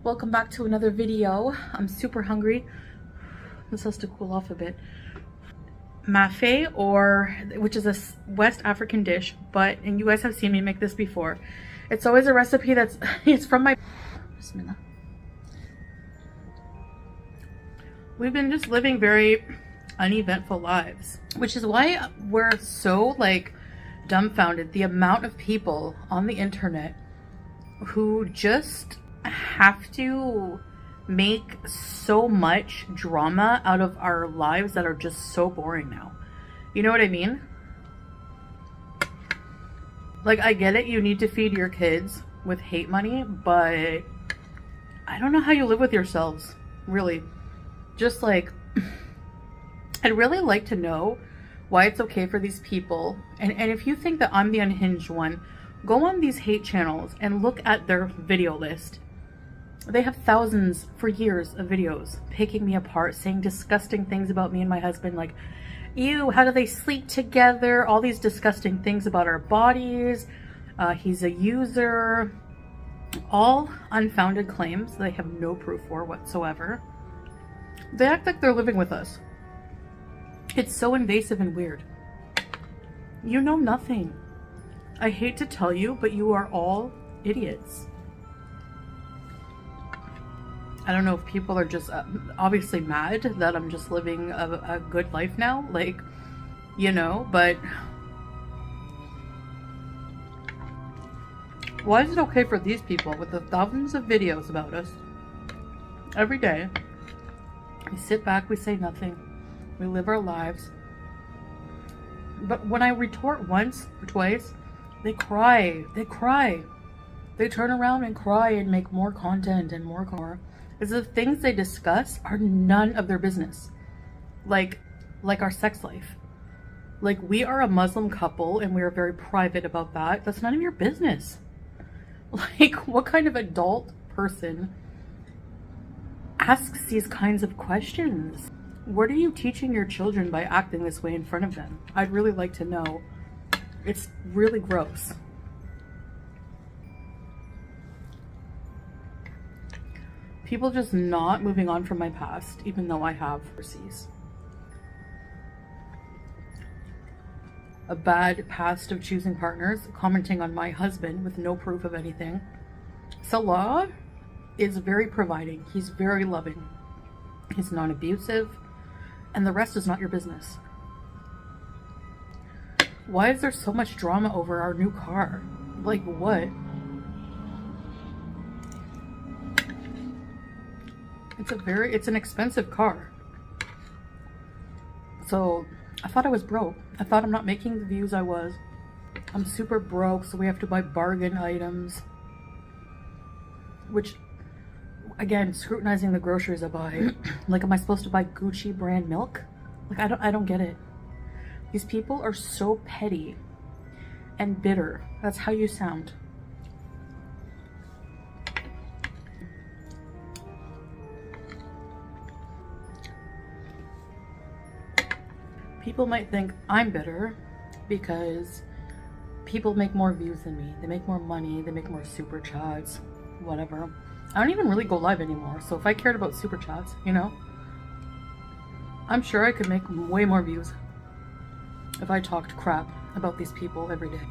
welcome back to another video. I'm super hungry. This has to cool off a bit. Mafe, which is a West African dish, and you guys have seen me make this before. It's always a recipe it's from my Bismillah. We've been just living very uneventful lives, which is why we're so like dumbfounded. The amount of people on the internet who just have to make so much drama out of our lives that are just so boring now. You know what I mean? Like, I get it, you need to feed your kids with hate money, but I don't know how you live with yourselves, really. Just like, I'd really like to know why it's okay for these people. And if you think that I'm the unhinged one, go on these hate channels and look at their video list. They have thousands for years of videos picking me apart, saying disgusting things about me and my husband, like, ew, how do they sleep together? All these disgusting things about our bodies. He's a user. All unfounded claims they have no proof for whatsoever. They act like they're living with us. It's so invasive and weird. You know nothing. I hate to tell you, but you are all idiots. I don't know if people are just obviously mad that I'm just living a good life now, like, you know, but why is it okay for these people with the thousands of videos about us every day? We sit back, we say nothing, we live our lives, but when I retort once or twice, they cry, they turn around and cry and make more content and more. Is the things they discuss are none of their business. Like our sex life. Like, we are a Muslim couple and we are very private about that. That's none of your business. Like, what kind of adult person asks these kinds of questions? What are you teaching your children by acting this way in front of them? I'd really like to know. It's really gross. People just not moving on from my past, even though I have overseas. A bad past of choosing partners, commenting on my husband with no proof of anything. Salah is very providing. He's very loving. He's non-abusive. And the rest is not your business. Why is there so much drama over our new car? Like, what? It's an expensive car. So I thought I was broke. I thought I'm not making the views I was. I'm super broke, so we have to buy bargain items. Which, again, scrutinizing the groceries I buy. Like, am I supposed to buy Gucci brand milk? Like, I don't get it. These people are so petty and bitter. That's how you sound. People might think I'm bitter because people make more views than me. They make more money, they make more super chats, whatever. I don't even really go live anymore, so if I cared about super chats, you know, I'm sure I could make way more views if I talked crap about these people every day.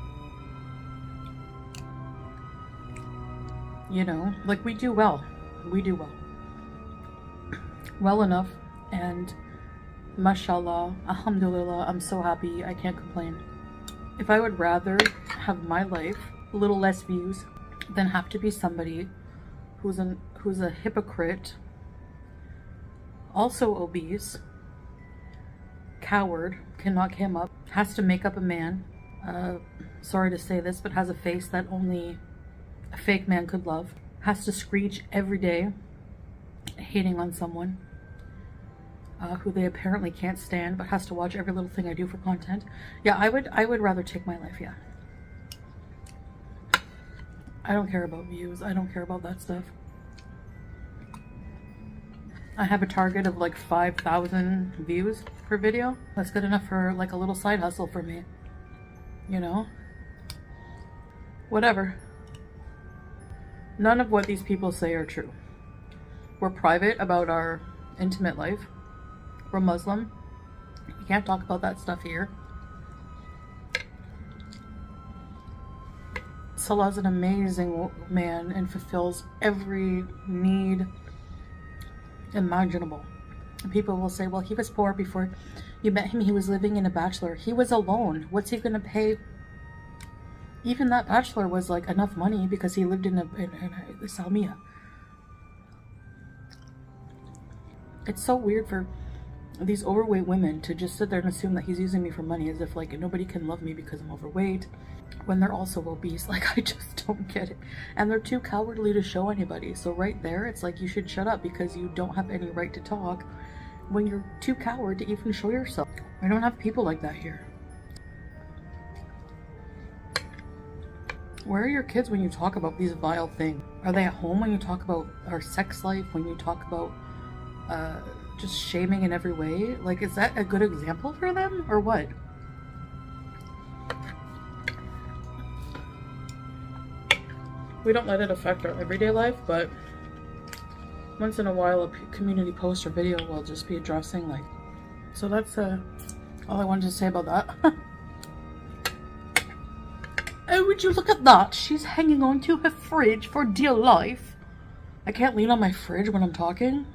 You know, like, we do well. We do well. Well enough, and mashallah, alhamdulillah, I'm so happy, I can't complain. If I would rather have my life a little less views than have to be somebody who's a hypocrite, also obese, coward, cannot come up, has to make up a man, sorry to say this, but has a face that only a fake man could love, has to screech every day, hating on someone who they apparently can't stand, but has to watch every little thing I do for content. Yeah, I would rather take my life, yeah. I don't care about views. I don't care about that stuff. I have a target of like 5,000 views per video. That's good enough for like a little side hustle for me. You know? Whatever. None of what these people say are true. We're private about our intimate life. We're Muslim. We can't talk about that stuff here. Salah's an amazing man and fulfills every need imaginable. And people will say, well, he was poor before you met him. He was living in a bachelor. He was alone. What's he going to pay? Even that bachelor was like enough money because he lived in a Salmiya. It's so weird for these overweight women to just sit there and assume that he's using me for money, as if like nobody can love me because I'm overweight when they're also obese. Like, I just don't get it. And they're too cowardly to show anybody. So right there, it's like you should shut up because you don't have any right to talk when you're too coward to even show yourself. We don't have people like that here. Where are your kids when you talk about these vile things? Are they at home when you talk about our sex life, when you talk about just shaming in every way? Like, is that a good example for them or what? We don't let it affect our everyday life, but once in a while a community post or video will just be addressing, like, so that's all I wanted to say about that. Oh, would you look at that? She's hanging on to her fridge for dear life. I can't lean on my fridge when I'm talking.